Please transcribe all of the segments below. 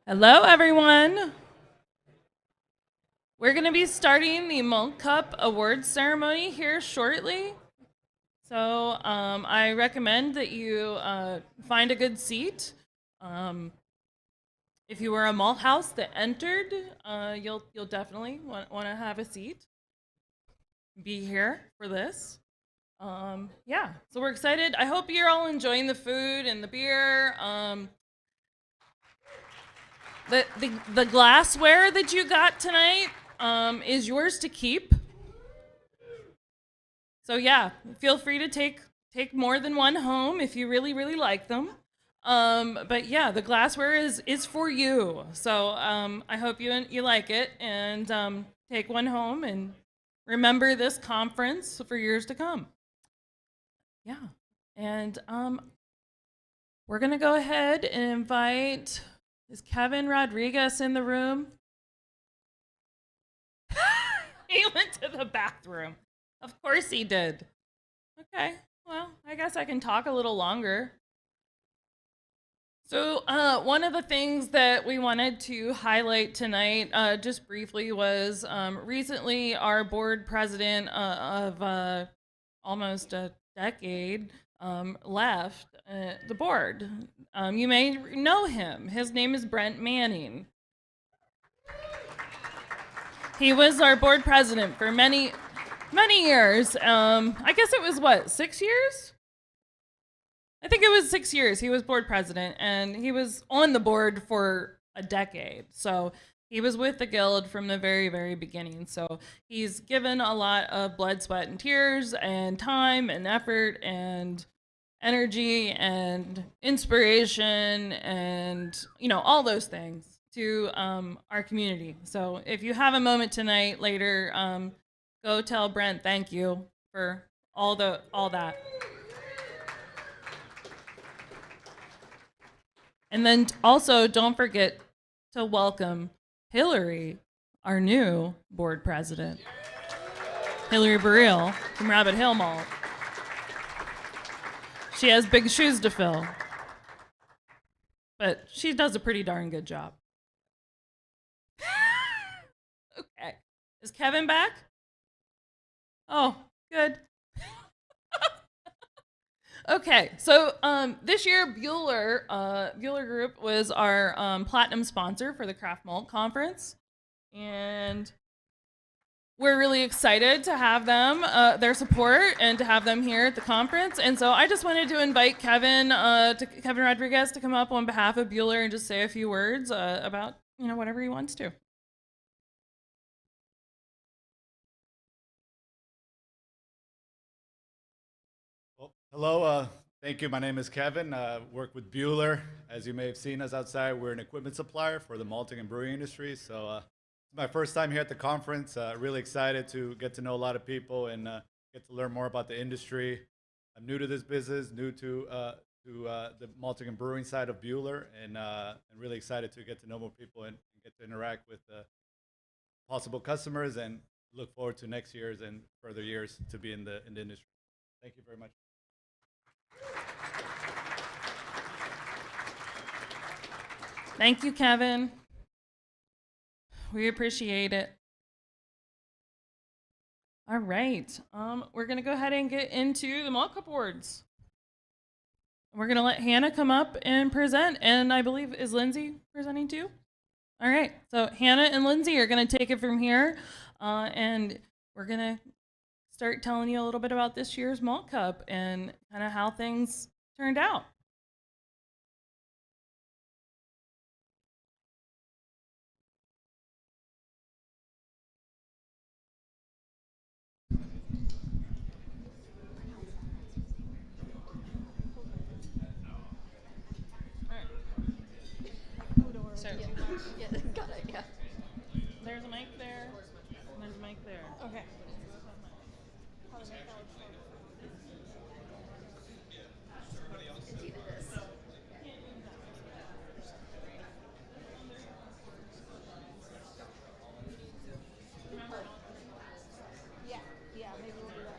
Hello, everyone. We're going to be starting the Malt Cup Awards ceremony here shortly. So I recommend that you find a good seat. If you were a malt house that entered, you'll definitely want to have a seat. Be here for this. Yeah, so we're excited. I hope you're all enjoying the food and the beer. The glassware that you got tonight is yours to keep. So yeah, feel free to take more than one home if you really like them. But yeah, the glassware is for you. So I hope you like it and take one home and remember this conference for years to come. Yeah, and we're gonna go ahead and invite. Is Kevin Rodriguez in the room? He went to the bathroom. Of course he did. Okay, well, I guess I can talk a little longer. So one of the things that we wanted to highlight tonight, just briefly, was recently our board president of almost a decade left the board. You may know him. His name is Brent Manning. He was our board president for many years. I guess it was what, 6 years? I think it was 6 years. He was board president, and he was on the board for a decade. So he was with the guild from the very beginning. So he's given a lot of blood, sweat, and tears, and time, and effort, and energy, and inspiration, and all those things to our community. So if you have a moment tonight, later, go tell Brent thank you for all that. And then also don't forget to welcome Hillary, our new board president. Hillary Burrell from Rabbit Hill Malt. She has big shoes to fill, but she does a pretty darn good job. Okay, is Kevin back? Oh, good. Okay, so this year Bueller Group was our platinum sponsor for the Craft Malt Conference, and we're really excited to have them, their support, and to have them here at the conference. And so I just wanted to invite Kevin Rodriguez to come up on behalf of Bueller and just say a few words about whatever he wants to. Well, hello, thank you. My name is Kevin. Work with Bueller. As you may have seen us outside, we're an equipment supplier for the malting and brewing industry. So it's my first time here at the conference. Really excited to get to know a lot of people and get to learn more about the industry. I'm new to this business, new to the malting and brewing side of Bueller, and really excited to get to know more people and get to interact with possible customers, and look forward to next year's and further years to be in the industry. Thank you very much. Thank you, Kevin. We appreciate it. All right, we're gonna go ahead and get into the Malt Cup Awards. We're gonna let Hannah come up and present, and I believe, is Lindsay presenting too? All right, so Hannah and Lindsay are gonna take it from here, and we're gonna start telling you a little bit about this year's Malt Cup and kind of how things turned out. So, Got it, yeah. there's a mic there, and there's a mic there. Okay. Yeah, maybe we'll do that.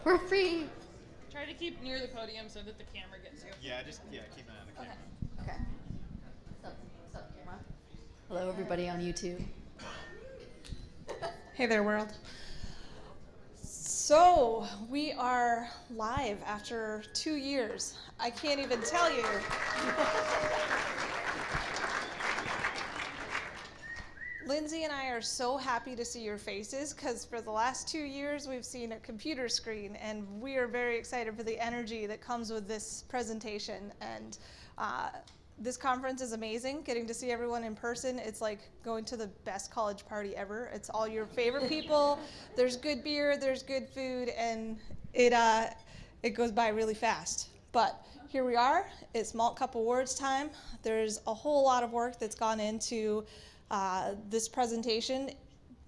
We're free. Try to keep near the podium so that the camera gets you. Yeah, keep an eye on the camera. Okay. So, camera. Hello, everybody on YouTube. Hey there, world. So, we are live after 2 years. I can't even tell you. Lindsay and I are so happy to see your faces because for the last 2 years we've seen a computer screen, and we are very excited for the energy that comes with this presentation. And this conference is amazing. Getting to see everyone in person, it's like going to the best college party ever. It's all your favorite people. There's good beer, there's good food, and it goes by really fast. But here we are. It's Malt Cup Awards time. There's a whole lot of work that's gone into this presentation,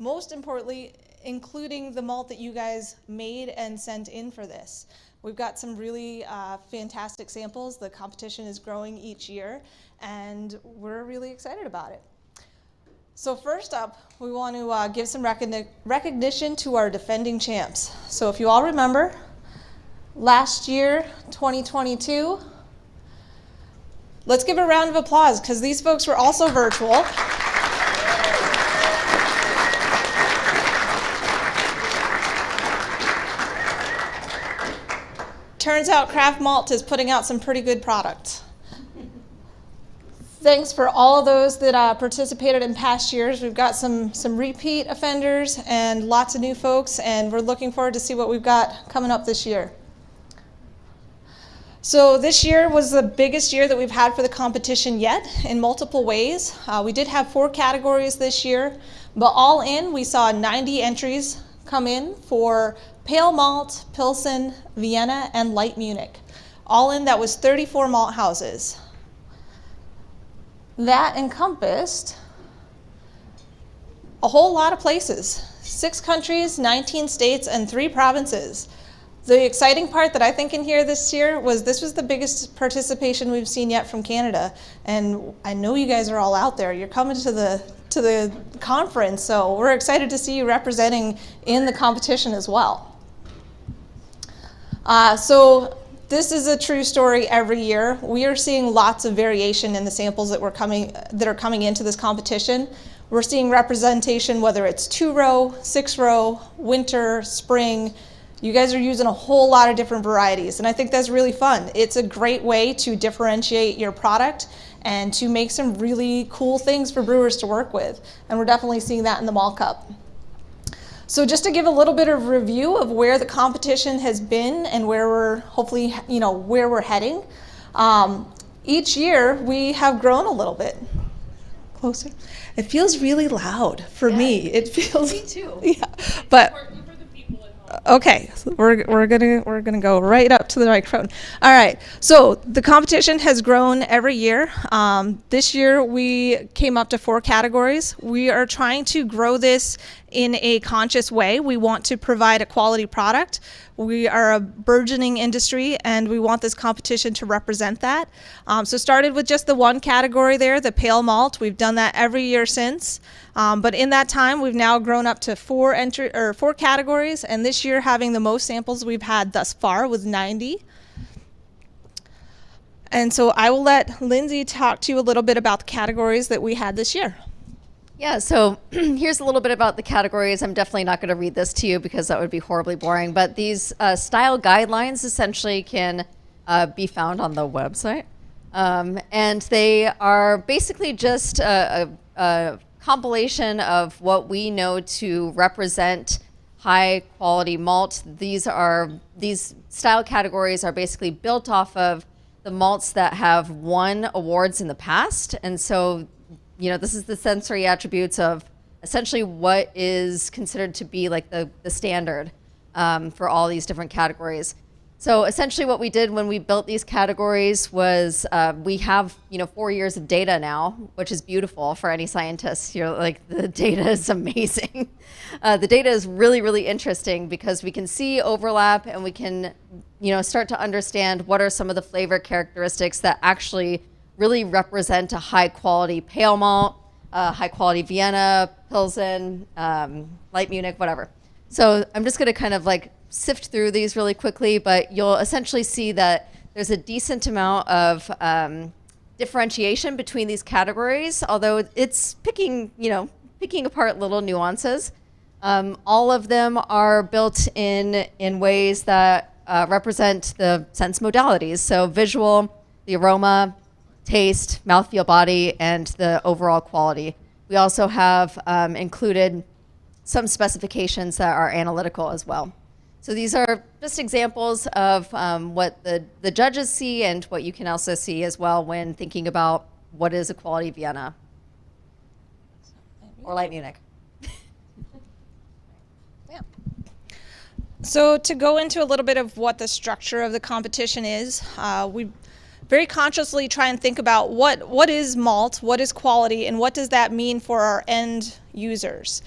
most importantly, including the malt that you guys made and sent in for this. We've got some really fantastic samples. The competition is growing each year, and we're really excited about it. So first up, we want to give some recognition to our defending champs. So if you all remember, last year, 2022, let's give a round of applause because these folks were also virtual. Turns out Craft Malt is putting out some pretty good products. Thanks for all of those that participated in past years. We've got some repeat offenders and lots of new folks, and we're looking forward to see what we've got coming up this year. So this year was the biggest year that we've had for the competition yet in multiple ways. We did have 4 categories this year, but all in we saw 90 entries come in for Pale Malt, Pilsen, Vienna, and Light Munich. All in, that was 34 malt houses. That encompassed a whole lot of places. 6 countries, 19 states, and 3 provinces. The exciting part that I think in here this year was this was the biggest participation we've seen yet from Canada. And I know you guys are all out there. You're coming to the conference, so we're excited to see you representing in the competition as well. So this is a true story every year. We are seeing lots of variation in the samples that are coming into this competition. We're seeing representation, whether it's 2-row, 6-row, winter, spring. You guys are using a whole lot of different varieties, and I think that's really fun. It's a great way to differentiate your product and to make some really cool things for brewers to work with, and we're definitely seeing that in the Malt Cup. So just to give a little bit of review of where the competition has been and where we're hopefully, where we're heading. Each year we have grown a little bit. Closer. It feels really loud for me. It feels. Me too. Yeah, but. Okay, so we're gonna go right up to the microphone. All right, so the competition has grown every year. This year we came up to 4 categories. We are trying to grow this in a conscious way. We want to provide a quality product. We are a burgeoning industry, and we want this competition to represent that. So started with just the 1 category there, the pale malt. We've done that every year since. But in that time, we've now grown up to 4 categories, and this year having the most samples we've had thus far with 90. And so I will let Lindsay talk to you a little bit about the categories that we had this year. Yeah, so here's a little bit about the categories. I'm definitely not going to read this to you because that would be horribly boring, but these style guidelines essentially can be found on the website. And they are basically just a compilation of what we know to represent high quality malt. These style categories are basically built off of the malts that have won awards in the past. And so, this is the sensory attributes of essentially what is considered to be like the standard for all these different categories. So essentially what we did when we built these categories was we have 4 years of data now, which is beautiful for any scientist. The data is amazing. The data is really, really interesting because we can see overlap and we can start to understand what are some of the flavor characteristics that actually really represent a high quality pale malt, high quality Vienna, Pilsen, Light Munich, whatever. So I'm just going to kind of like sift through these really quickly, but you'll essentially see that there's a decent amount of differentiation between these categories, although it's picking apart little nuances. All of them are built in ways that represent the sense modalities. So visual, the aroma, taste, mouthfeel, body, and the overall quality. We also have included some specifications that are analytical as well. So these are just examples of what the judges see and what you can also see as well when thinking about what is a quality Vienna or light Munich. Yeah. So to go into a little bit of what the structure of the competition is, we very consciously try and think about what is malt, what is quality, and what does that mean for our end users.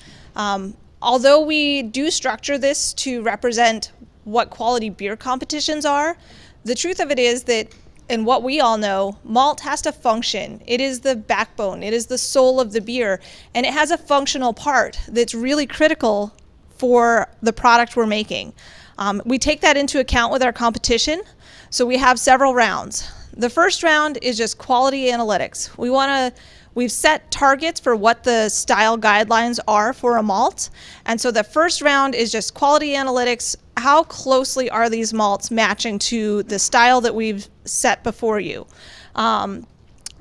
Although we do structure this to represent what quality beer competitions are, the truth of it is that, and what we all know, malt has to function. It is the backbone, it is the soul of the beer, and it has a functional part that's really critical for the product we're making. We take that into account with our competition, so we have several rounds. The first round is just quality analytics. We've set targets for what the style guidelines are for a malt. And so the first round is just quality analytics. How closely are these malts matching to the style that we've set before you?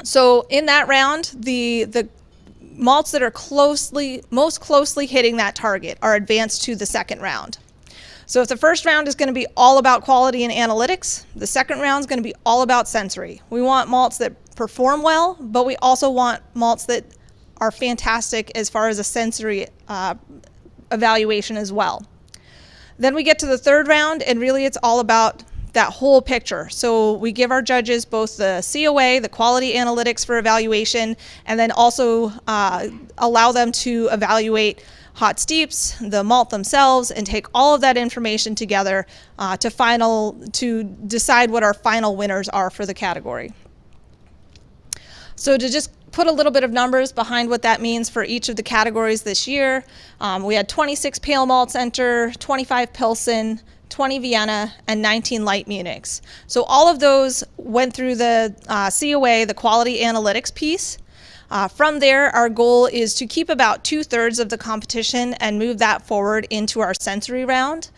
So in that round, the malts that are most closely hitting that target are advanced to the second round. So if the first round is going to be all about quality and analytics, the second round is going to be all about sensory. We want malts that perform well, but we also want malts that are fantastic as far as a sensory evaluation as well. Then we get to the third round, and really it's all about that whole picture. So we give our judges both the COA, the quality analytics for evaluation, and then also allow them to evaluate hot steeps, the malt themselves, and take all of that information together to decide what our final winners are for the category. So to just put a little bit of numbers behind what that means for each of the categories this year, we had 26 pale malts enter, 25 Pilsen, 20 Vienna, and 19 light Munichs. So all of those went through the COA, the quality analytics piece. From there, our goal is to keep about 2/3 of the competition and move that forward into our sensory round.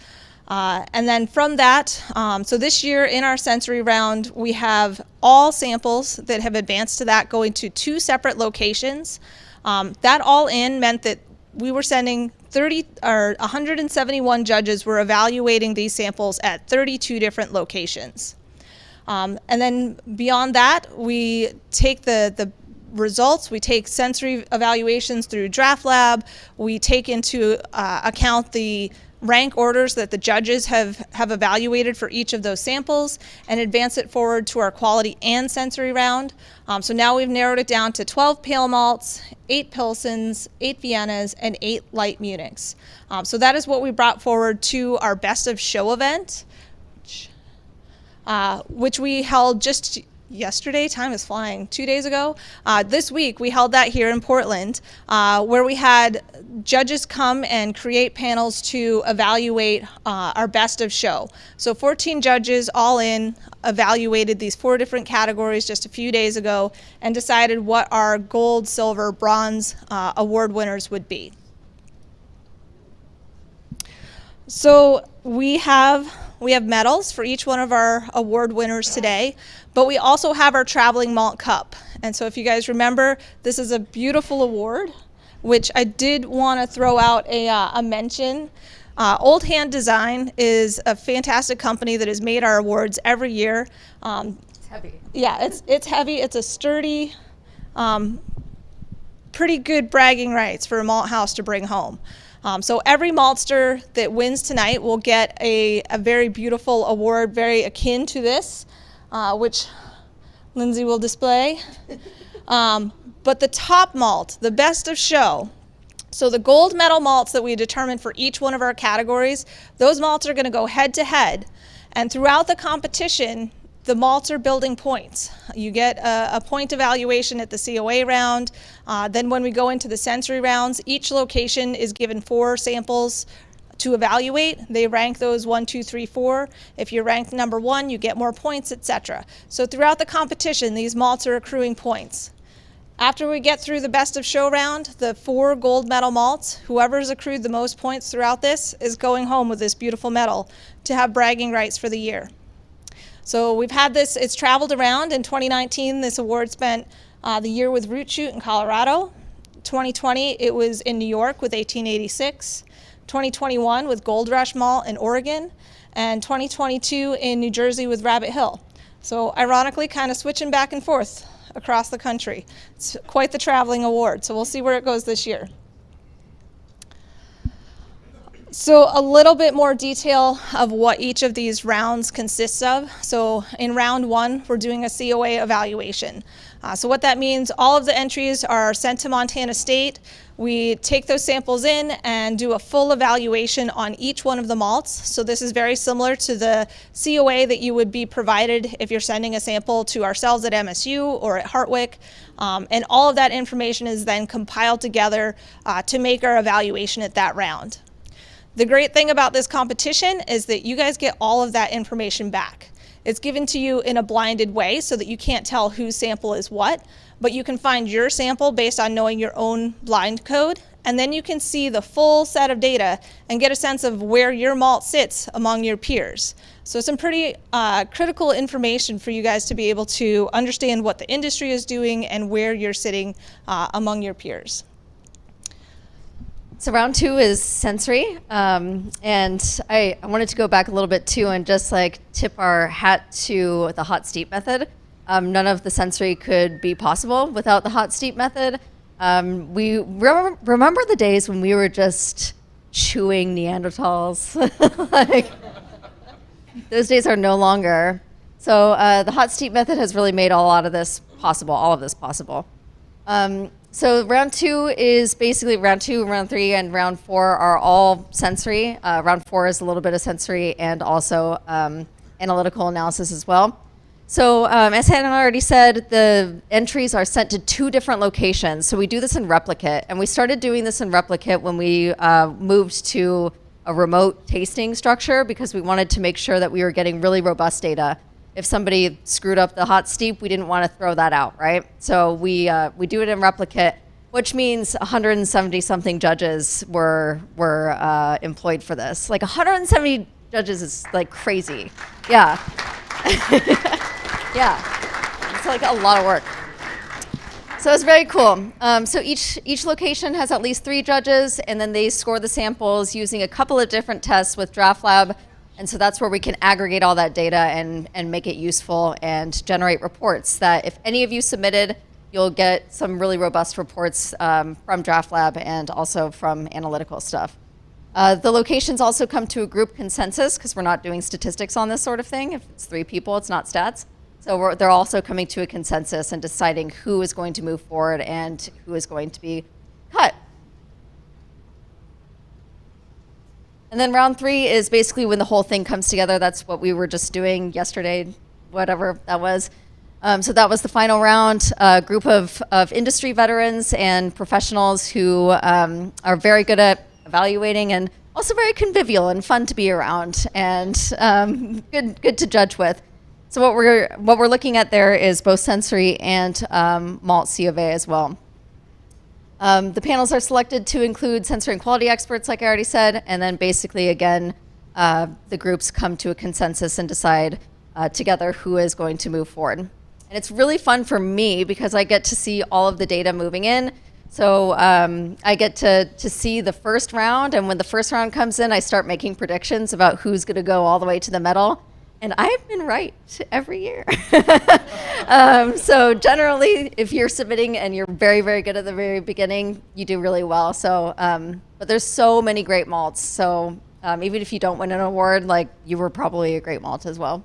And then from that, so this year in our sensory round, we have all samples that have advanced to that going to 2 separate locations. That all in meant that we were sending 171 judges were evaluating these samples at 32 different locations. And then beyond that, we take the results, we take sensory evaluations through Draft Lab, we take into account the rank orders that the judges have evaluated for each of those samples and advance it forward to our quality and sensory round. So now we've narrowed it down to 12 pale malts, 8 Pilsens, 8 Viennas, and 8 light Munichs. So that is what we brought forward to our Best of Show event, which we held just yesterday. Time is flying. 2 days ago. This week we held that here in Portland, where we had judges come and create panels to evaluate our Best of Show. So 14 judges all in evaluated these 4 different categories just a few days ago and decided what our gold, silver, bronze award winners would be. So we have medals for each one of our award winners today, but we also have our Traveling Malt Cup. And so if you guys remember, this is a beautiful award, which I did want to throw out a mention. Old Hand Design is a fantastic company that has made our awards every year. It's heavy. Yeah, it's heavy. It's a sturdy, pretty good bragging rights for a malt house to bring home. So every maltster that wins tonight will get a very beautiful award, very akin to this, which Lindsay will display. But the top malt, the Best of Show, so the gold medal malts that we determined for each one of our categories, those malts are going to go head to head. And throughout the competition, the malts are building points. You get a point evaluation at the COA round. Then when we go into the sensory rounds, each location is given 4 samples to evaluate. They rank those 1, 2, 3, 4. If you're ranked number 1, you get more points, etc. So throughout the competition, these malts are accruing points. After we get through the best of show round, the 4 gold medal malts, whoever's accrued the most points throughout this is going home with this beautiful medal to have bragging rights for the year. So we've had this, it's traveled around. In 2019, this award spent the year with Root Shoot in Colorado. 2020, it was in New York with 1886. 2021 with Gold Rush Malt in Oregon, and 2022 in New Jersey with Rabbit Hill. So ironically, kind of switching back and forth across the country. It's quite the traveling award, so we'll see where it goes this year. So a little bit more detail of what each of these rounds consists of. So in round 1, we're doing a COA evaluation. So what that means, all of the entries are sent to Montana State. We take those samples in and do a full evaluation on each one of the malts. So this is very similar to the COA that you would be provided if you're sending a sample to ourselves at MSU or at Hartwick. And all of that information is then compiled together to make our evaluation at that round. The great thing about this competition is that you guys get all of that information back. It's given to you in a blinded way so that you can't tell whose sample is what, but you can find your sample based on knowing your own blind code, and then you can see the full set of data and get a sense of where your malt sits among your peers. So some pretty critical information for you guys to be able to understand what the industry is doing and where you're sitting among your peers. So round 2 is sensory, and I wanted to go back a little bit too and just like tip our hat to the hot steep method. None of the sensory could be possible without the hot steep method. We remember the days when we were just chewing Neanderthals. Like, those days are no longer. So the hot steep method has really made a lot of this possible, all of this possible. So round 2 is basically round 2, round 3, and round 4 are all sensory. Round 4 is a little bit of sensory and also analytical analysis as well. So as Hannah already said, the entries are sent to 2 different locations. So we do this in Replicate, and we started doing this in Replicate when we moved to a remote tasting structure because we wanted to make sure that we were getting really robust data. If somebody screwed up the hot steep, we didn't want to throw that out, right? So we do it in Replicate, which means 170-something judges were employed for this. Like 170 judges is like crazy. Yeah. Yeah. It's like a lot of work. So it's very cool. So each location has at least 3 judges, and then they score the samples using a couple of different tests with DraftLab. And so that's where we can aggregate all that data and make it useful and generate reports that if any of you submitted, you'll get some really robust reports from DraftLab and also from analytical stuff. The locations also come to a group consensus because we're not doing statistics on this sort of thing. If it's 3 people, it's not stats. So they're also coming to a consensus and deciding who is going to move forward and who is going to be cut. And then round 3 is basically when the whole thing comes together. That's what we were just doing yesterday, whatever that was. So that was the final round. A group of industry veterans and professionals who are very good at evaluating and also very convivial and fun to be around and good to judge with. So what we're looking at there is both sensory and malt C of A as well. The panels are selected to include sensory and quality experts, like I already said, and then basically, again, the groups come to a consensus and decide together who is going to move forward. And it's really fun for me because I get to see all of the data moving in. So I get to see the first round, and when the first round comes in, I start making predictions about who's going to go all the way to the medal. And I've been right every year. So generally, if you're submitting and you're very, very good at the very beginning, you do really well. So, but there's so many great malts. So even if you don't win an award, like you were probably a great malt as well.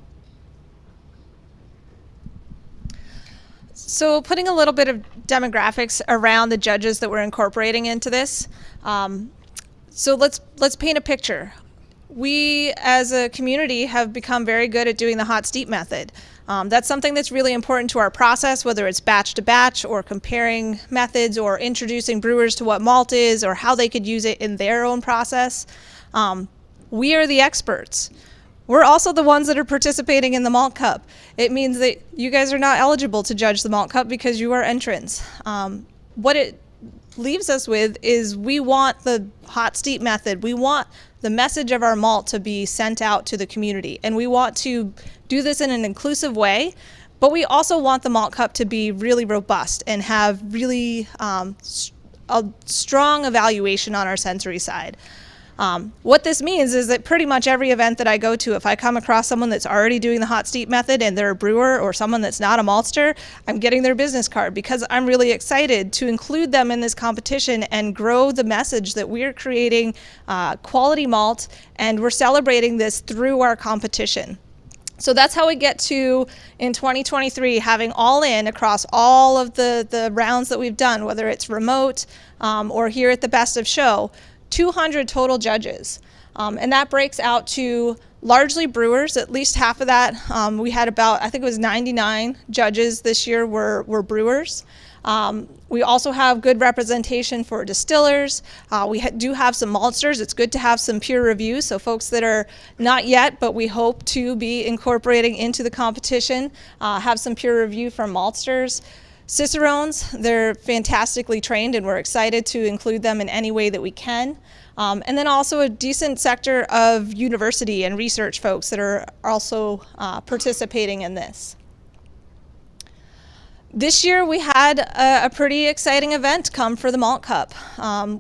So putting a little bit of demographics around the judges that we're incorporating into this. So let's paint a picture. We, as a community, have become very good at doing the hot steep method. That's something that's really important to our process, whether it's batch to batch or comparing methods or introducing brewers to what malt is or how they could use it in their own process. We are the experts. We're also the ones that are participating in the Malt Cup. It means that you guys are not eligible to judge the Malt Cup because you are entrants. What it leaves us with is we want the hot steep method. We want the message of our malt to be sent out to the community. And we want to do this in an inclusive way, but we also want the Malt Cup to be really robust and have really a strong evaluation on our sensory side. What this means is that pretty much every event that I go to, if I come across someone that's already doing the hot steep method and they're a brewer or someone that's not a maltster, I'm getting their business card because I'm really excited to include them in this competition and grow the message that we're creating quality malt, and we're celebrating this through our competition. So that's how we get to, in 2023, having all in across all of the rounds that we've done, whether it's remote or here at the Best of Show, 200 total judges. And that breaks out to largely brewers, at least half of that. We had about, I think it was 99 judges this year were brewers. We also have good representation for distillers. We do have some maltsters. It's good to have some peer review, so folks that are not yet, but we hope to be incorporating into the competition, have some peer review from maltsters. Cicerones, they're fantastically trained, and we're excited to include them in any way that we can. And then also a decent sector of university and research folks that are also participating in this. This year we had a pretty exciting event come for the Malt Cup.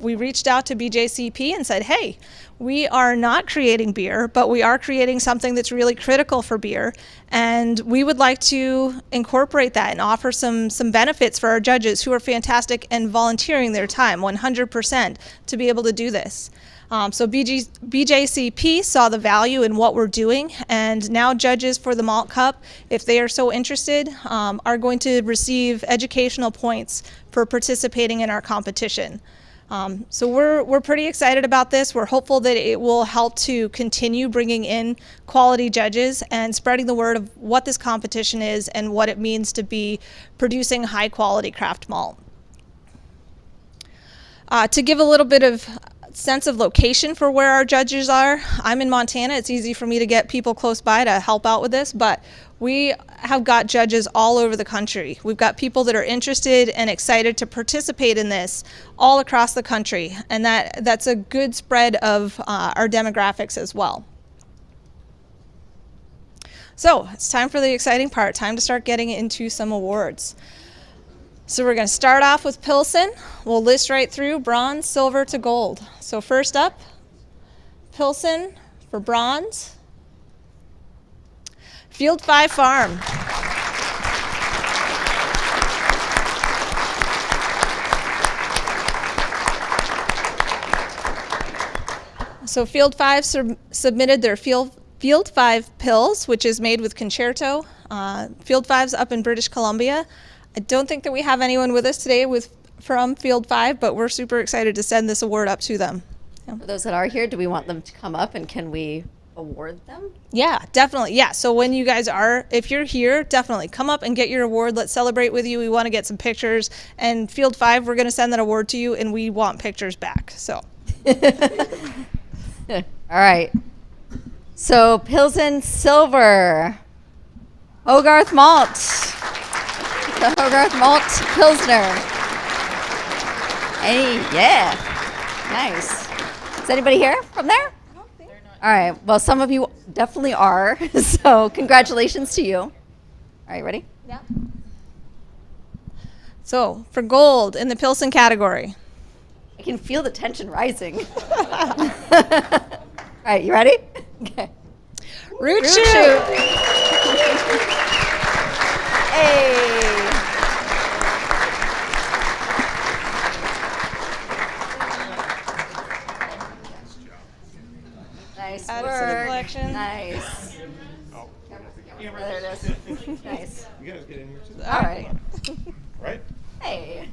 We reached out to BJCP and said, hey, we are not creating beer, but we are creating something that's really critical for beer, and we would like to incorporate that and offer some benefits for our judges who are fantastic and volunteering their time 100% to be able to do this. So BJCP saw the value in what we're doing, and now judges for the Malt Cup, if they are so interested, are going to receive educational points for participating in our competition. So we're pretty excited about this. We're hopeful that it will help to continue bringing in quality judges and spreading the word of what this competition is and what it means to be producing high quality craft malt. To give a little bit of sense of location for where our judges are, I'm in Montana. It's easy for me to get people close by to help out with this, but we have got judges all over the country. We've got people that are interested and excited to participate in this all across the country, and that's a good spread of our demographics as well. So it's time for the exciting part, time to start getting into some awards. So we're going to start off with Pilsen. We'll list right through bronze, silver to gold. So first up, Pilsen for bronze. Field 5 Farm. So Field 5 submitted their Field 5 Pils, which is made with Concerto. Field 5's up in British Columbia. I don't think that we have anyone with us today from Field 5, but we're super excited to send this award up to them. For those that are here, do we want them to come up, and can we award them? Yeah, definitely. Yeah, so when you guys are, if you're here, definitely come up and get your award. Let's celebrate with you. We want to get some pictures. And Field 5, we're going to send that award to you, and we want pictures back. So. All right. So Pilsen Silver, Hogarth Malt. The Hogarth Malt Pilsner. Hey, yeah. Nice. Is anybody here from there? All right. Well, some of you definitely are. So congratulations to you. All right, ready? Yeah. So for gold in the Pilsen category. I can feel the tension rising. All right, you ready? Okay. Root Shoot. Hey. Nice Add it to the work. collection. Nice. Oh, There it is. Nice. you guys get in here too. All right. Right? Hey.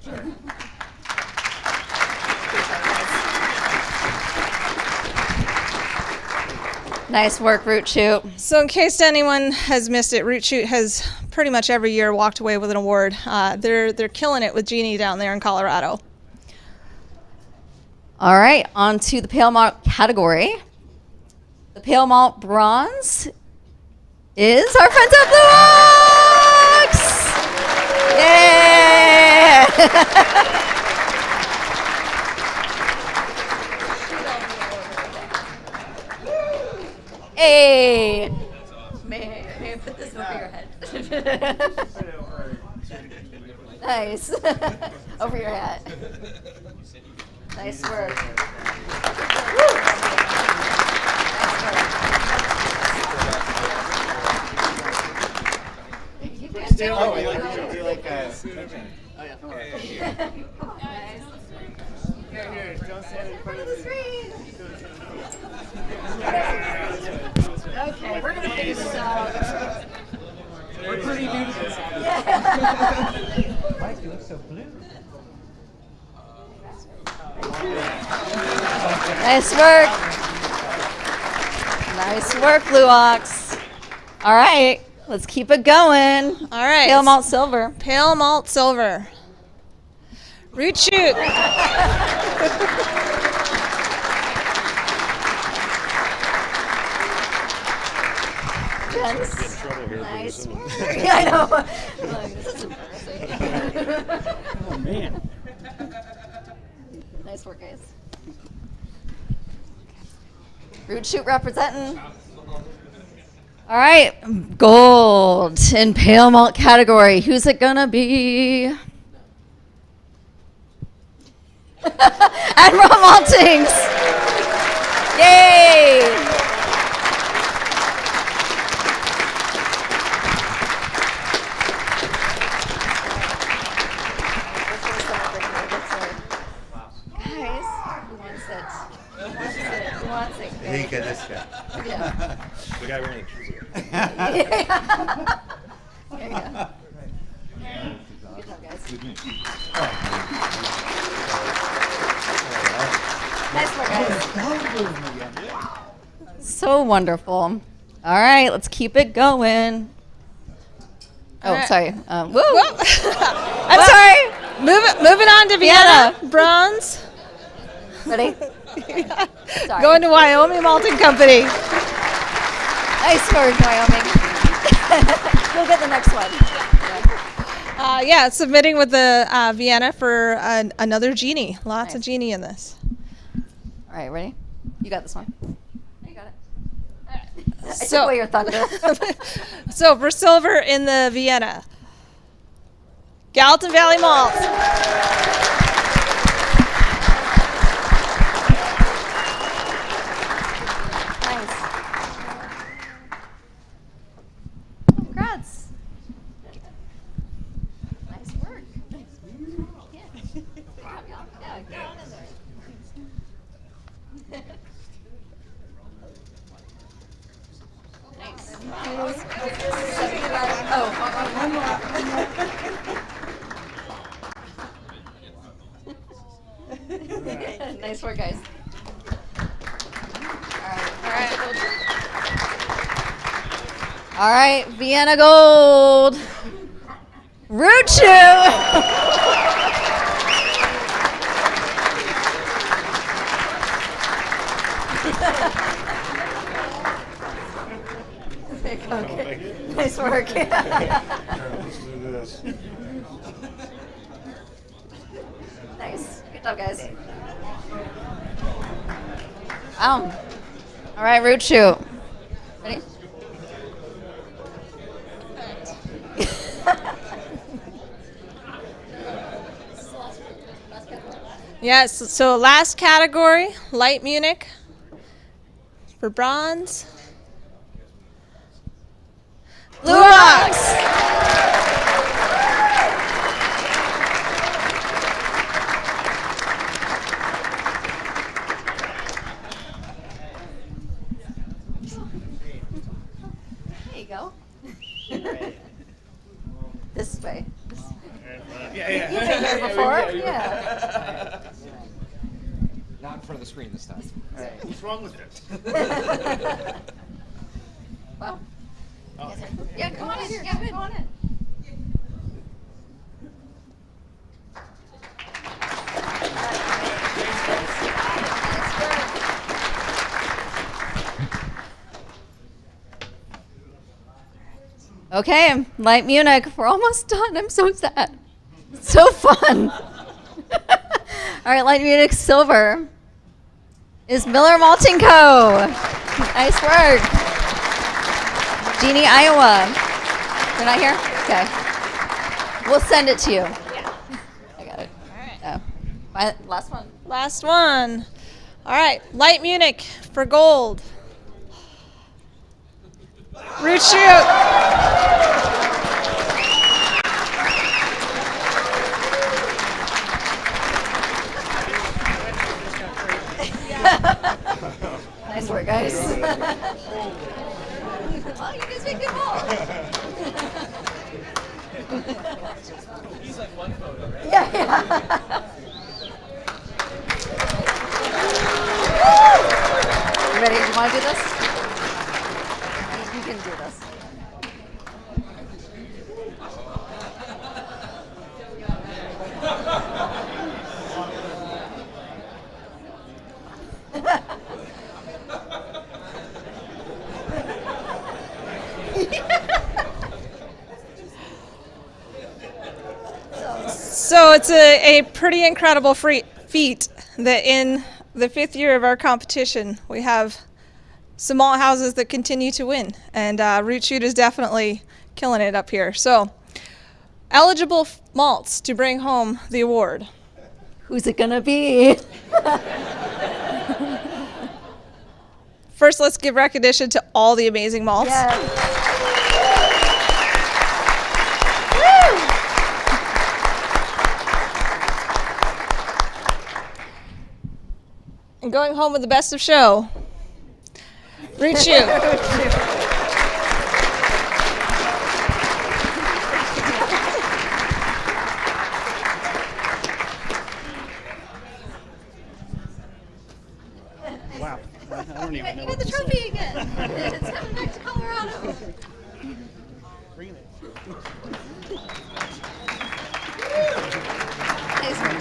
Nice work, Root Shoot. So in case anyone has missed it, Root Shoot has pretty much every year walked away with an award. They're killing it with Jeannie down there in Colorado. All right, on to the Pale Malt category. pale malt bronze is our friends at Blue Ox! Yay! Hey! May I put this over your head? Nice. Over your hat. Nice work. Still, oh, we like Here, don't stand in front of the screen. Okay, we're gonna figure this out. We're pretty new to this. Mike, you look so blue. Nice work. Nice work, Blue Ox. All right, let's keep it going. All right. Pale malt silver. Pale malt silver. Root shoot. Yes. Get in trouble here Nice pretty work. soon. Yeah, I know. Look, this is embarrassing. Oh, man. Nice work, guys. Root shoot representing. All right, gold in pale malt category. Who's it gonna be? Admiral Maltings. Yay! Guys, who wants it? Who wants it? Who wants it? Hey, you got this guy. Yeah. The guy wearing the shoes. There you go. Good job, guys. Nice work, guys. So wonderful. All right, let's keep it going. Oh, All right. sorry. Woo! Whoop. I'm sorry. Moving on to Vienna. Bronze. Ready? Sorry. Going to Wyoming Malting Company. Nice work, Wyoming. You'll get the next one. Yeah, submitting with the Vienna for another genie. Lots of Nice. genie in this. All right, ready? You got this one. You got it. I took So- away your thunder. So for silver in the Vienna, Gallatin Valley Malt. Nice. Congrats. Nice work. Yeah. Yeah, get on in there. Nice. Oh. Nice work, guys. All right, Vienna Gold. Root shoe. Okay. Nice work. Let's do this. Nice. Good job, guys. Wow. All right, root shoe. Ready? Yes, so last category, light Munich for bronze. Blue Ox. There you go. This way. Yeah, You've been here before? Yeah. Not in front of the screen this time. What's wrong with it? Wow. Yeah, come on in. Yeah, come on in. Okay, Light Munich. We're almost done. I'm so sad. It's so fun. All right, Light Munich silver is Miller Malting Co. Nice work. Jeannie, Iowa. They're not here? Okay. We'll send it to you. I got it. All right. Last one. Last one. All right, Light Munich for gold. Root shoot. Nice work, guys. Oh, you guys make good balls. He's like one photo, right? Yeah. You ready? You want to do this? You can do this. So it's a pretty incredible feat that in the 5th year of our competition, we have some malt houses that continue to win. And Root Shoot is definitely killing it up here. So eligible malts to bring home the award. Who's it gonna be? First, let's give recognition to all the amazing malts. Yes. And going home with the best of show, Root Shoot. Wow. I don't even know You got what the to trophy say. again. It's coming back to Colorado. Bring it. Nice work,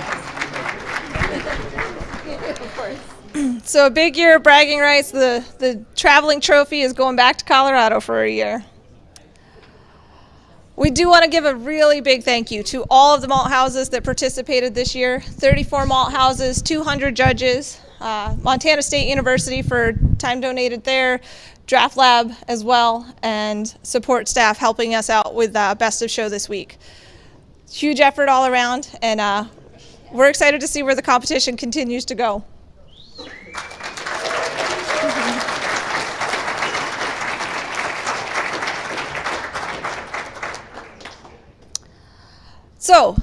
guys. Of course. So a big year of bragging rights. The traveling trophy is going back to Colorado for a year. We do want to give a really big thank you to all of the malt houses that participated this year. 34 malt houses, 200 judges, Montana State University for time donated there, Draft Lab as well, and support staff helping us out with Best of Show this week. Huge effort all around, and we're excited to see where the competition continues to go. So,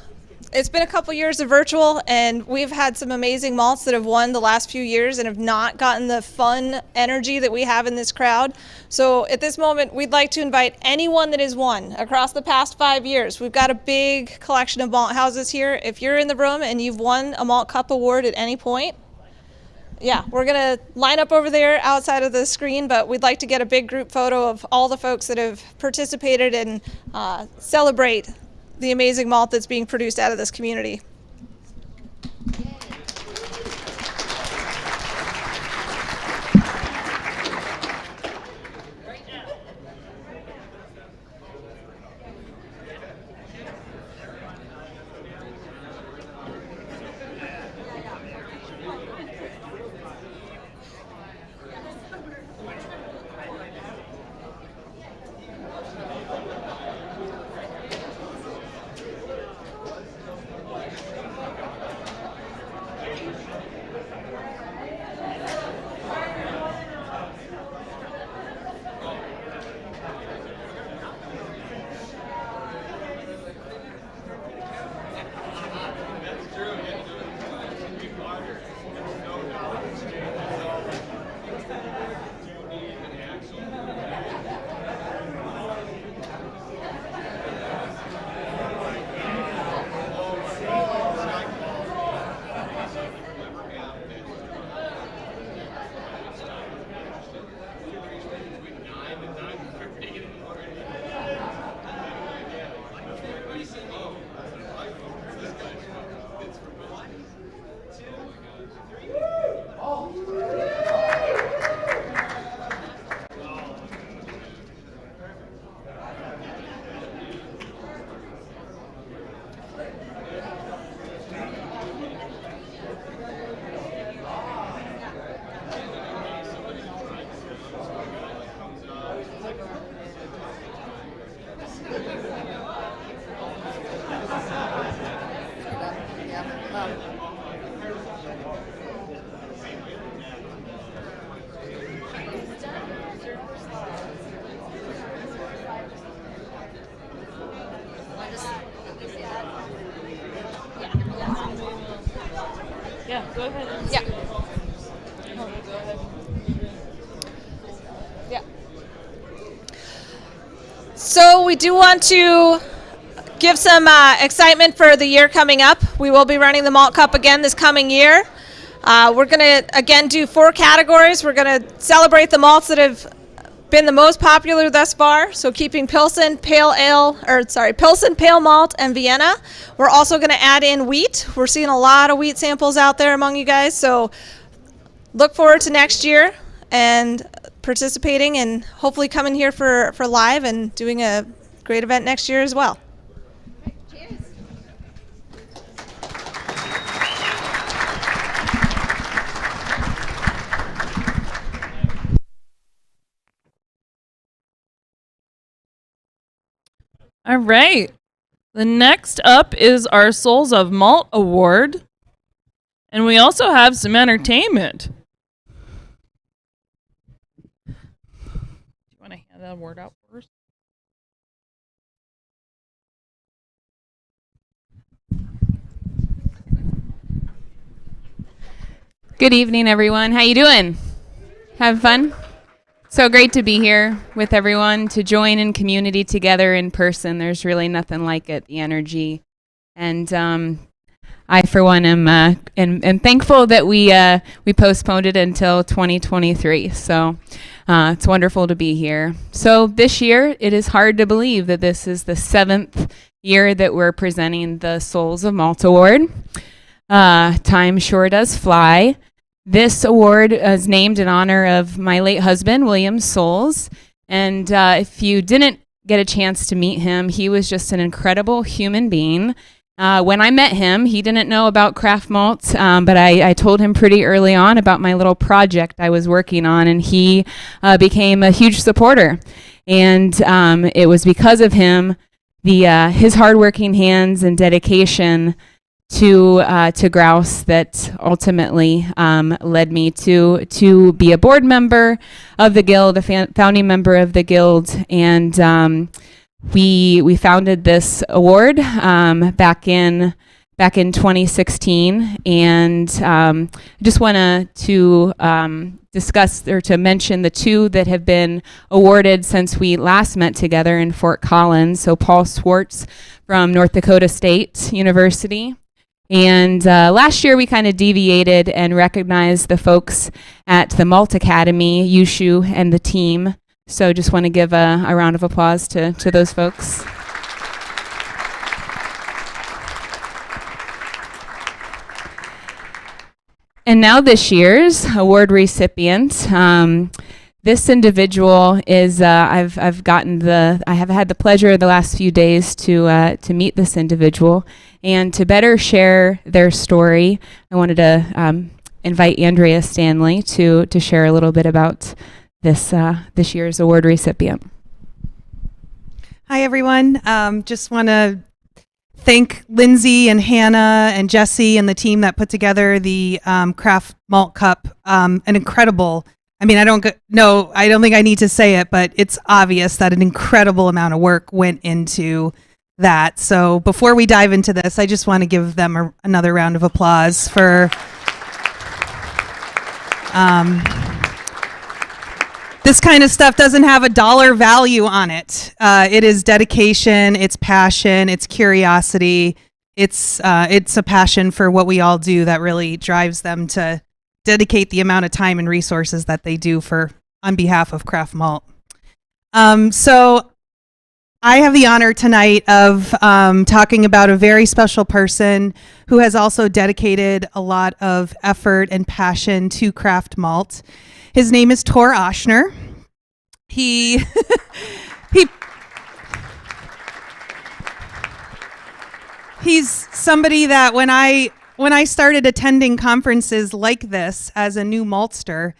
it's been a couple years of virtual, and we've had some amazing malts that have won the last few years and have not gotten the fun energy that we have in this crowd. So at this moment, we'd like to invite anyone that has won across the past 5 years. We've got a big collection of malt houses here. If you're in the room and you've won a Malt Cup award at any point, yeah, we're going to line up over there outside of the screen, but we'd like to get a big group photo of all the folks that have participated and celebrate the amazing malt that's being produced out of this community. go ahead. And Yeah. Yeah. So we do want to give some excitement for the year coming up. We will be running the Malt Cup again this coming year. We're going to, again, do 4 categories. We're going to celebrate the malts that have been the most popular thus far, so keeping Pilsen, Pilsen, Pale Malt, and Vienna. We're also going to add in wheat. We're seeing a lot of wheat samples out there among you guys, so look forward to next year and participating and hopefully coming here for live and doing a great event next year as well. All right. The next up is our Souls of Malt Award. And we also have some entertainment. Do you want to hand that award out first? Good evening, everyone. How you doing? Have fun? So great to be here with everyone, to join in community together in person. There's really nothing like it, the energy. And I, for one, am thankful that we postponed it until 2023. So it's wonderful to be here. So this year, it is hard to believe that this is the 7th year that we're presenting the Souls of Malt Award. Time sure does fly. This award is named in honor of my late husband, William Souls. And if you didn't get a chance to meet him, he was just an incredible human being. When I met him, he didn't know about craft malts, but I told him pretty early on about my little project I was working on, and he became a huge supporter. And it was because of him, his hardworking hands and dedication to grouse that ultimately led me to be a board member of the guild, a founding member of the guild, and we founded this award back in 2016, and I just want to discuss or to mention the 2 that have been awarded since we last met together in Fort Collins. So Paul Swartz from North Dakota State University. And last year we kind of deviated and recognized the folks at the Malt Academy, Yushu, and the team. So just want to give a round of applause to those folks. And now this year's award recipient. This individual is I have had the pleasure the last few days to meet this individual, and to better share their story, I wanted to invite Andrea Stanley to share a little bit about this year's award recipient. Hi everyone. Just want to thank Lindsay and Hannah and Jesse and the team that put together the Craft Malt Cup. An incredible. I mean, I don't think I need to say it, but it's obvious that an incredible amount of work went into that. So before we dive into this, I just want to give them another round of applause for this kind of stuff doesn't have a dollar value on it. It is dedication, it's passion, it's curiosity. It's a passion for what we all do that really drives them to dedicate the amount of time and resources that they do on behalf of Craft Malt. So I have the honor tonight of talking about a very special person who has also dedicated a lot of effort and passion to Craft Malt. His name is Tor Oshner. He's somebody that when I started attending conferences like this as a new maltster,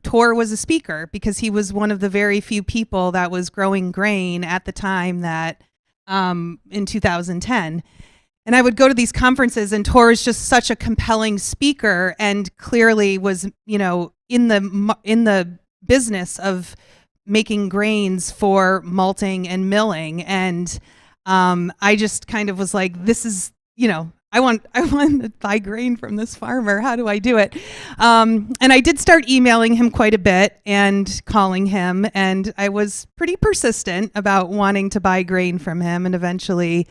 Tor was a speaker because he was one of the very few people that was growing grain at the time that in 2010. And I would go to these conferences, and Tor is just such a compelling speaker, and clearly was, in the business of making grains for malting and milling. And I just kind of was like, this is, I want to buy grain from this farmer. How do I do it? And I did start emailing him quite a bit and calling him, and I was pretty persistent about wanting to buy grain from him. And eventually,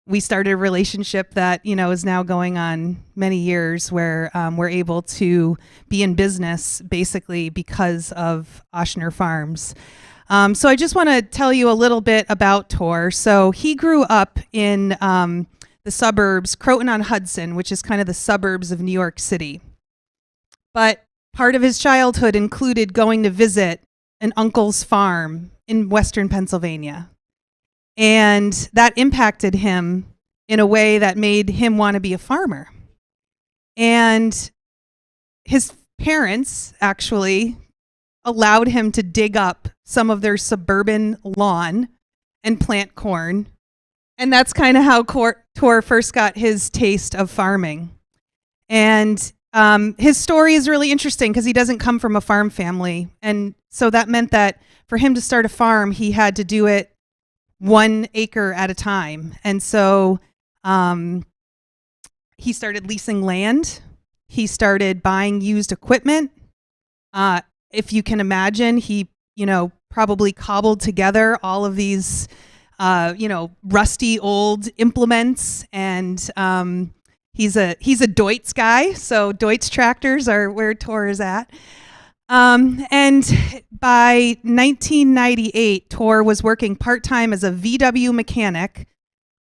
we started a relationship that is now going on many years, where we're able to be in business basically because of Oshner Farms. So I just want to tell you a little bit about Tor. So he grew up in the suburbs, Croton-on-Hudson, which is kind of the suburbs of New York City. But part of his childhood included going to visit an uncle's farm in Western Pennsylvania. And that impacted him in a way that made him want to be a farmer. And his parents actually allowed him to dig up some of their suburban lawn and plant corn. And that's kind of how Tor first got his taste of farming. And his story is really interesting because he doesn't come from a farm family. And so that meant that for him to start a farm, he had to do it 1 acre at a time. And so he started leasing land. He started buying used equipment. If you can imagine, he, probably cobbled together all of these rusty old implements, and he's a Deutz guy, so Deutz tractors are where Tor is at. And by 1998, Tor was working part-time as a VW mechanic,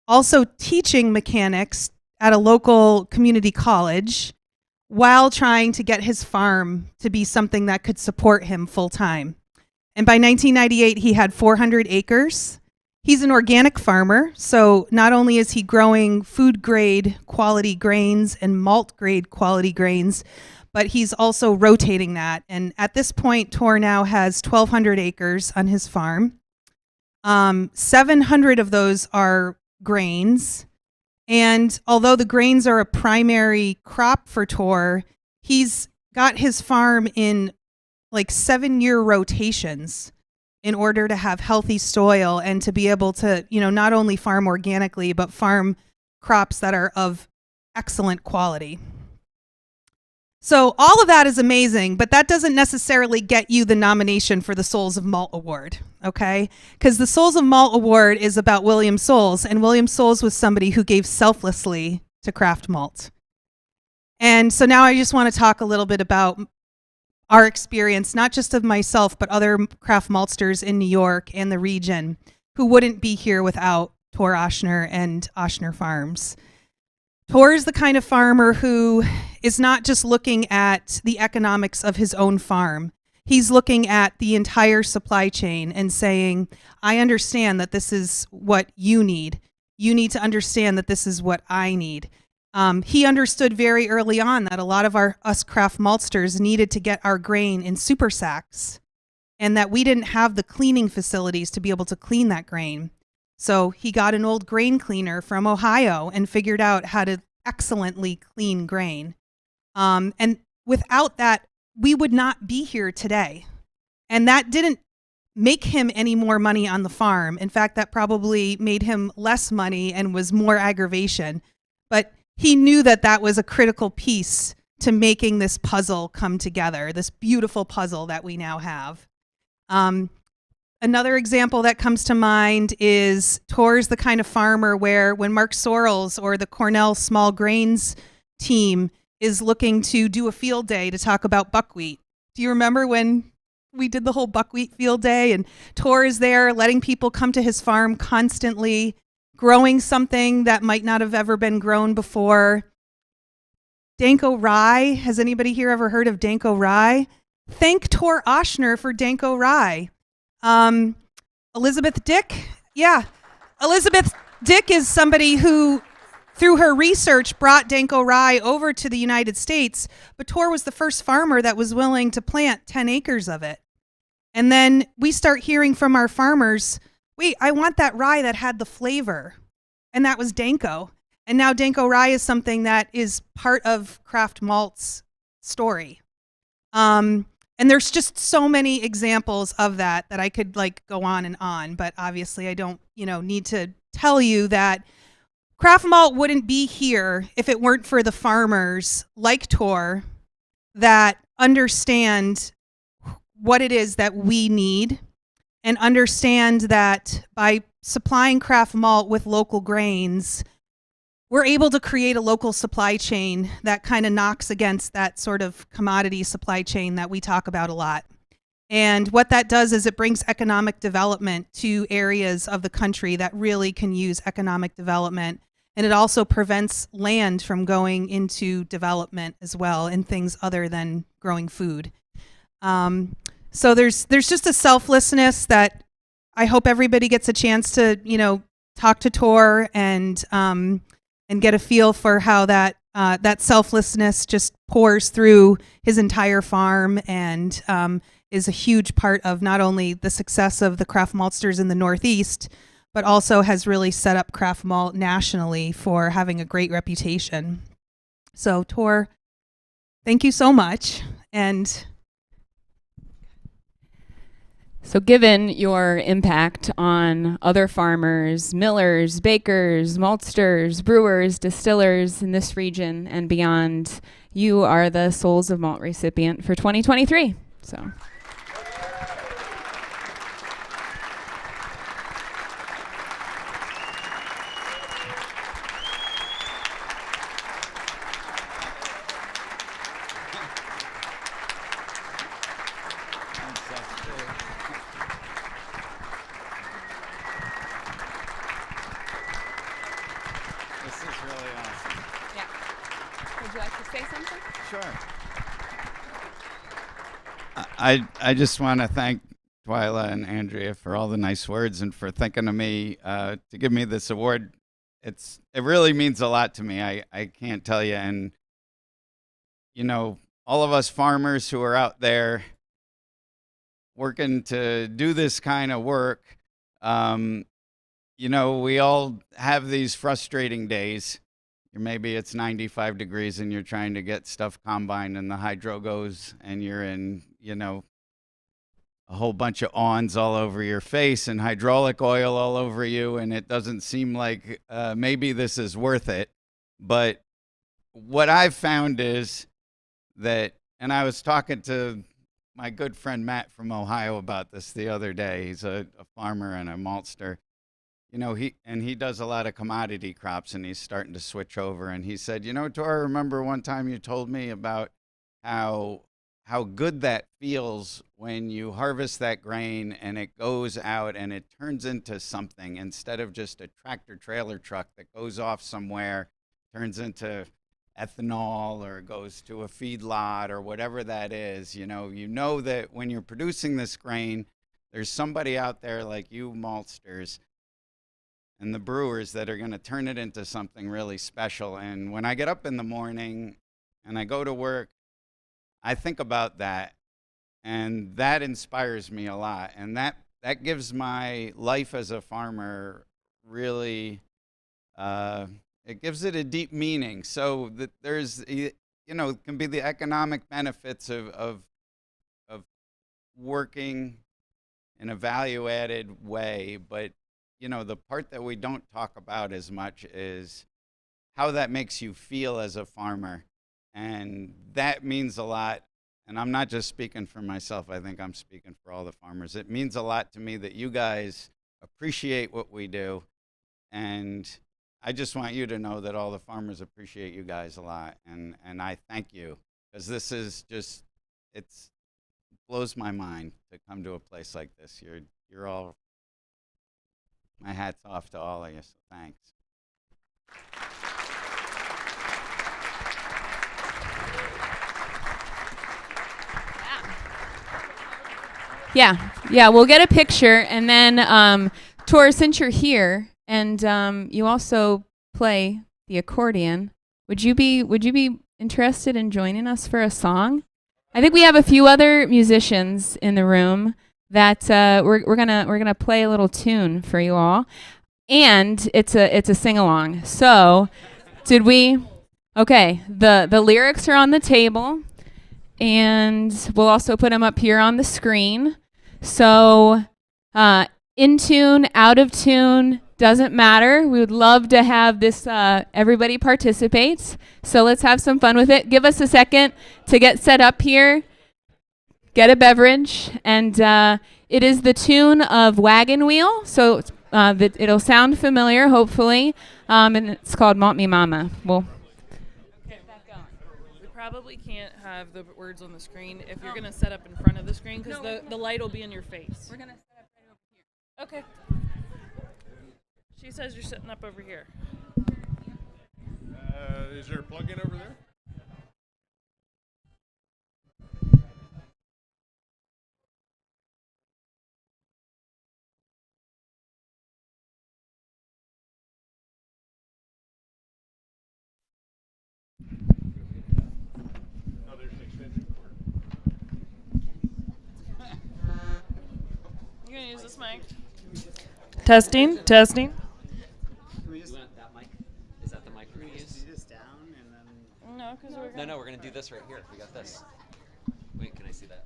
also teaching mechanics at a local community college, while trying to get his farm to be something that could support him full-time. And by 1998, he had 400 acres. He's an organic farmer, so not only is he growing food-grade quality grains and malt-grade quality grains, but he's also rotating that. And at this point, Tor now has 1,200 acres on his farm. 700 of those are grains. And although the grains are a primary crop for Tor, he's got his farm in like 7-year rotations in order to have healthy soil and to be able to, not only farm organically, but farm crops that are of excellent quality. So all of that is amazing, but that doesn't necessarily get you the nomination for the Souls of Malt Award, okay? Because the Souls of Malt Award is about William Souls, and William Souls was somebody who gave selflessly to craft malt. And so now I just want to talk a little bit about our experience, not just of myself, but other craft maltsters in New York and the region who wouldn't be here without Tor Oshner and Oshner Farms. Tor is the kind of farmer who is not just looking at the economics of his own farm. He's looking at the entire supply chain and saying, I understand that this is what you need. You need to understand that this is what I need. He understood very early on that a lot of us craft maltsters needed to get our grain in super sacks, and that we didn't have the cleaning facilities to be able to clean that grain. So he got an old grain cleaner from Ohio and figured out how to excellently clean grain. And without that, we would not be here today. And that didn't make him any more money on the farm. In fact, that probably made him less money and was more aggravation. But he knew that that was a critical piece to making this puzzle come together, this beautiful puzzle that we now have. Another example that comes to mind is Tor's the kind of farmer where when Mark Sorrells or the Cornell Small Grains team is looking to do a field day to talk about buckwheat. Do you remember when we did the whole buckwheat field day and Tor is there letting people come to his farm constantly, growing something that might not have ever been grown before? Danko Rye. Has anybody here ever heard of Danko Rye? Thank Tor Oshner for Danko Rye. Elizabeth Dick. Yeah. Elizabeth Dick is somebody who, through her research, brought Danko Rye over to the United States, but Tor was the first farmer that was willing to plant 10 acres of it. And then we start hearing from our farmers, wait, I want that rye that had the flavor. And that was Danko. And now Danko Rye is something that is part of Craft Malt's story. And there's just so many examples of that I could go on and on, but obviously I don't, need to tell you that Craft Malt wouldn't be here if it weren't for the farmers like Tor that understand what it is that we need and understand that by supplying Craft Malt with local grains, we're able to create a local supply chain that kind of knocks against that sort of commodity supply chain that we talk about a lot. And what that does is it brings economic development to areas of the country that really can use economic development. And it also prevents land from going into development as well in things other than growing food. So there's just a selflessness that I hope everybody gets a chance to, talk to Tor and get a feel for how that selflessness just pours through his entire farm and is a huge part of not only the success of the craft maltsters in the Northeast, but also has really set up craft malt nationally for having a great reputation. So Tor, thank you so much. And so given your impact on other farmers, millers, bakers, maltsters, brewers, distillers in this region and beyond, you are the Souls of Malt recipient for 2023. So. I just want to thank Twyla and Andrea for all the nice words and for thinking of me to give me this award. It really means a lot to me. I can't tell you. And, all of us farmers who are out there working to do this kind of work, we all have these frustrating days. Maybe it's 95 degrees and you're trying to get stuff combined and the hydro goes and you're in, a whole bunch of awns all over your face and hydraulic oil all over you, and it doesn't seem like maybe this is worth it. But what I've found is that, and I was talking to my good friend Matt from Ohio about this the other day. He's a farmer and a maltster. He does a lot of commodity crops, and he's starting to switch over. And he said, Tor, I remember one time you told me about how good that feels when you harvest that grain and it goes out and it turns into something instead of just a tractor trailer truck that goes off somewhere, turns into ethanol or goes to a feedlot or whatever that is. You know that when you're producing this grain, there's somebody out there like you maltsters and the brewers that are going to turn it into something really special. And when I get up in the morning and I go to work, I think about that, and that inspires me a lot. And that gives my life as a farmer really, it gives it a deep meaning. So that there's, it can be the economic benefits of working in a value-added way, but the part that we don't talk about as much is how that makes you feel as a farmer. And that means a lot. And I'm not just speaking for myself. I think I'm speaking for all the farmers. It means a lot to me that you guys appreciate what we do. And I just want you to know that all the farmers appreciate you guys a lot. And I thank you, because this is just, it blows my mind to come to a place like this. You're all, my hat's off to all of you, so thanks. Yeah, we'll get a picture, and then Tor, since you're here and you also play the accordion, would you be interested in joining us for a song? I think we have a few other musicians in the room that we're gonna play a little tune for you all, and it's a sing along. So, did we? Okay, the lyrics are on the table, and we'll also put them up here on the screen. So, in tune, out of tune, Doesn't matter. We would love to have this, everybody participates. So let's have some fun with it. Give us a second to get set up here. Get a beverage. And it is the tune of Wagon Wheel. So it'll sound familiar, hopefully. And it's called Malt Me Mama. Well, Okay, back going. We probably can't have the words on the screen if you're going to set up in front of the screen because the light will be in your face. we're going to set up right over here. Okay. She says you're sitting up over here. Is there a plug-in over there? Oh, there's an extension cord. You going to use this mic? Testing, testing. You want that mic? Is that the mic we're gonna use? Do this down and then. No, because we're No, we're gonna do this right here. We got this. Wait, can I see that?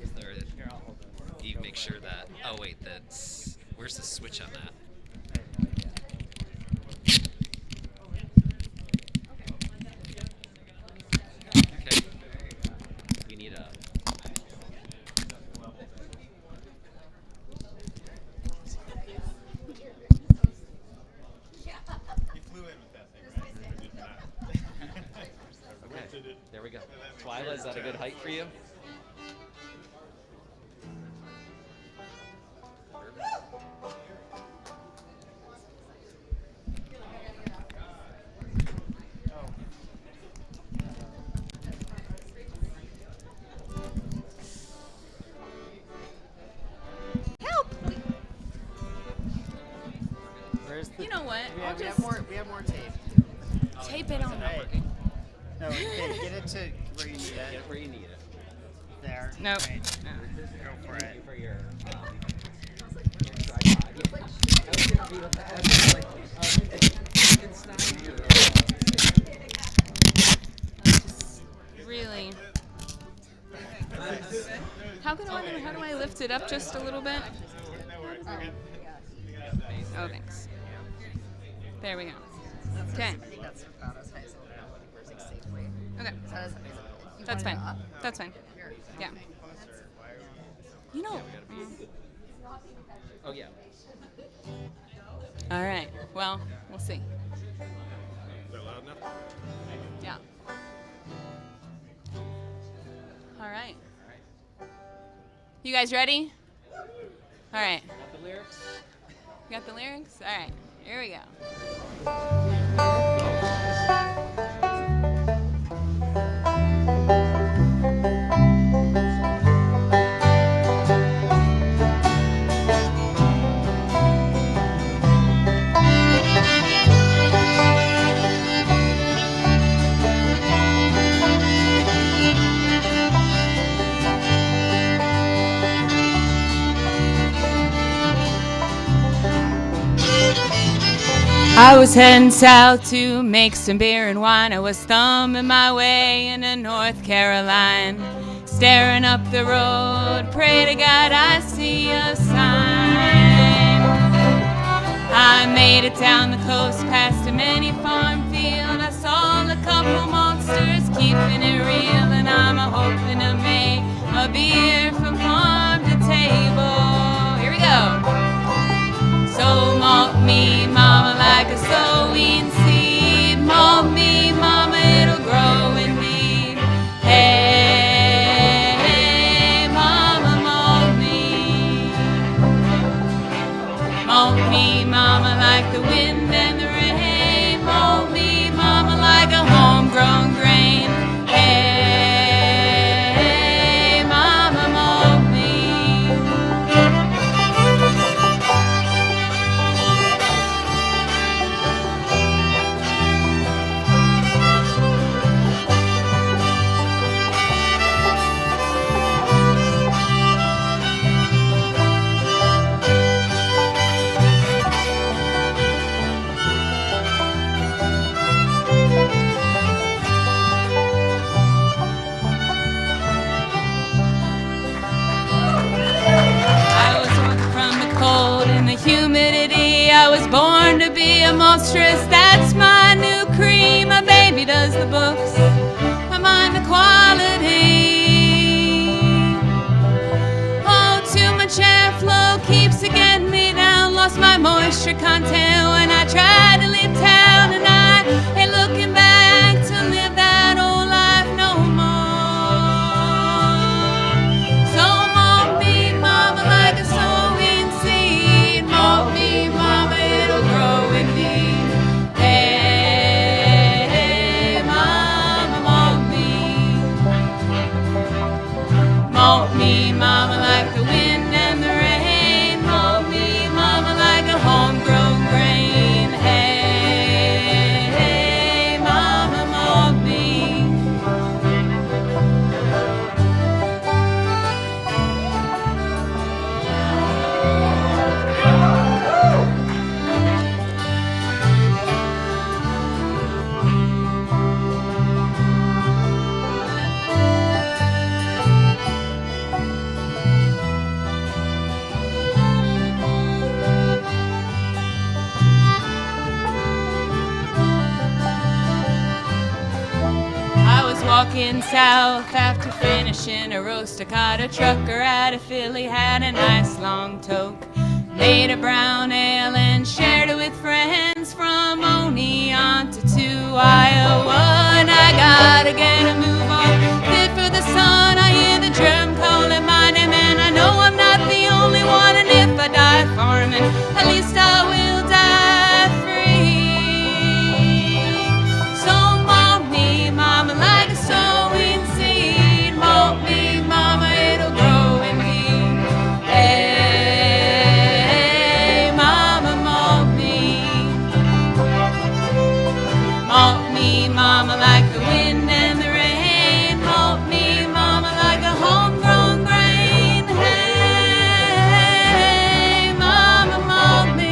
Is there? You make sure that. Oh wait, that's. Where's the switch on that? Okay. We need a. You flew in with that thing, right? I did not. Okay. There we go. Twyla, is that a good height for you? Where's the? You know what? We I'll have, just we have more tape. tape it on. Hey. No, okay, get it to where you need Get it. it where you need it. There. Nope. Right. Go for Thank you it. for your tripod. I was gonna be with that. I was like, Really. How do I lift it up just a little bit? Oh, thanks. There we go. Okay. Okay. That's fine. That's fine. Yeah. You know. Oh yeah. All right. Well, we'll see. Is that loud enough? Yeah. All right. You guys ready? All right. Got the lyrics? You got the lyrics? All right. Here we go. I was heading south to make some beer and wine. I was thumbing my way into North Carolina, staring up the road, pray to God I see a sign. I made it down the coast past a many farm field. I saw a couple monsters keeping it real, and I'm hoping to make a beer from farm to table. Here we go. So malt me, mama, like a sowing seed. Malt me, mama, it'll grow in me. Hey, hey, mama, malt me. Malt me, mama, like the wind and the rain. Malt me, mama, like a homegrown grain. Hey, be a monstrous. That's my new cream. My baby does the books. I mind the quality. Oh, too much airflow keeps it getting me down. Lost my moisture content when I tried to leave town, and I ain't looking back to live that old life no more. So mold me, mama, like a sowing seed. Mold me, mama, it'll grow in me. Hey, mama, mold me. Mold me, mama, like the wind and the rain. Mold me, mama, like a homegrown grain. Hey, mama, mold me. I was walking south after finishing a roast. I caught a trucker out of Philly, had a nice long toke. Made a brown ale and shared it with friends from Oneonta to Iowa. And I gotta get a move on, fit for the sun. I hear the drum calling my name, and I know I'm not the only one. And if I die farming, at least I will die free. So mold me, mama, like a sowing seed. Mold me, mama, it'll grow in me. Hey, mama, mold me. Mold me, mama, like the wind and the rain. Mold me, mama, like a homegrown grain. Hey, mama, mold me.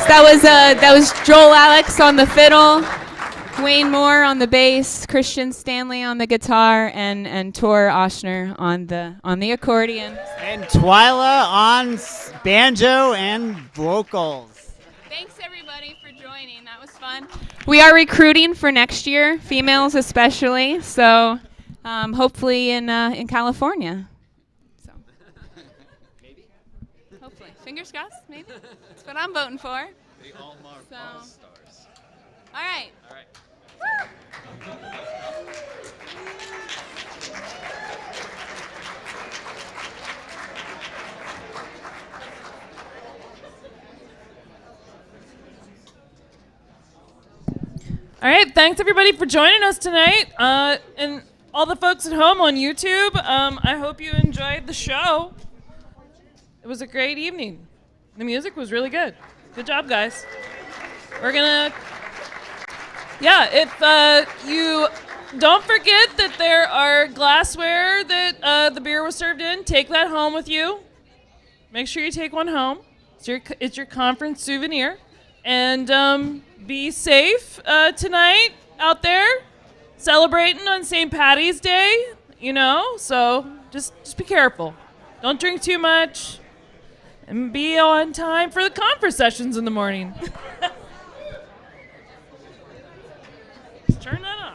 So that was Joel Alex on the fiddle, Wayne Moore on the bass, Christian Stanley on the guitar, and Tor Oshner on the accordion. And Twyla on banjo and vocals. Thanks everybody for joining. That was fun. We are recruiting for next year, females especially. So hopefully in California. So maybe. Hopefully, fingers crossed. Maybe that's what I'm voting for. The Hallmark So. All-Stars. All right. All right. All right, thanks everybody for joining us tonight, and all the folks at home on YouTube. I hope you enjoyed the show. It was a great evening. The music was really good. Good job, guys. We're gonna, if you don't forget that there are glassware that the beer was served in. Take that home with you. Make sure you take one home. It's your conference souvenir, and be safe tonight out there, celebrating on St. Patty's Day, so just be careful. Don't drink too much, and be on time for the conference sessions in the morning. Just turn that off.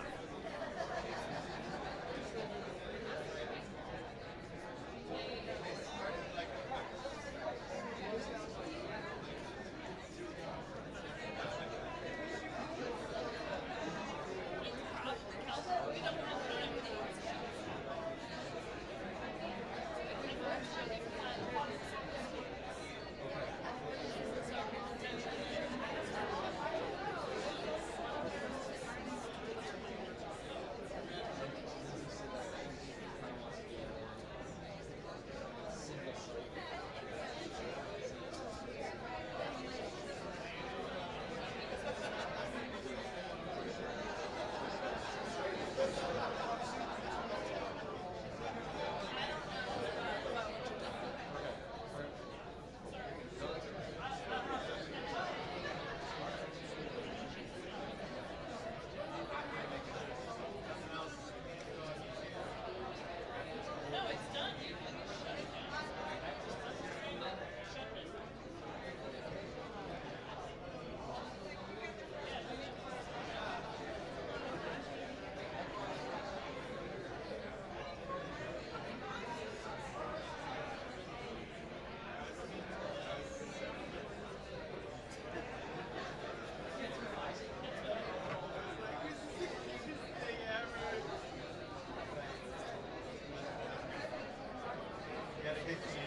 Okay.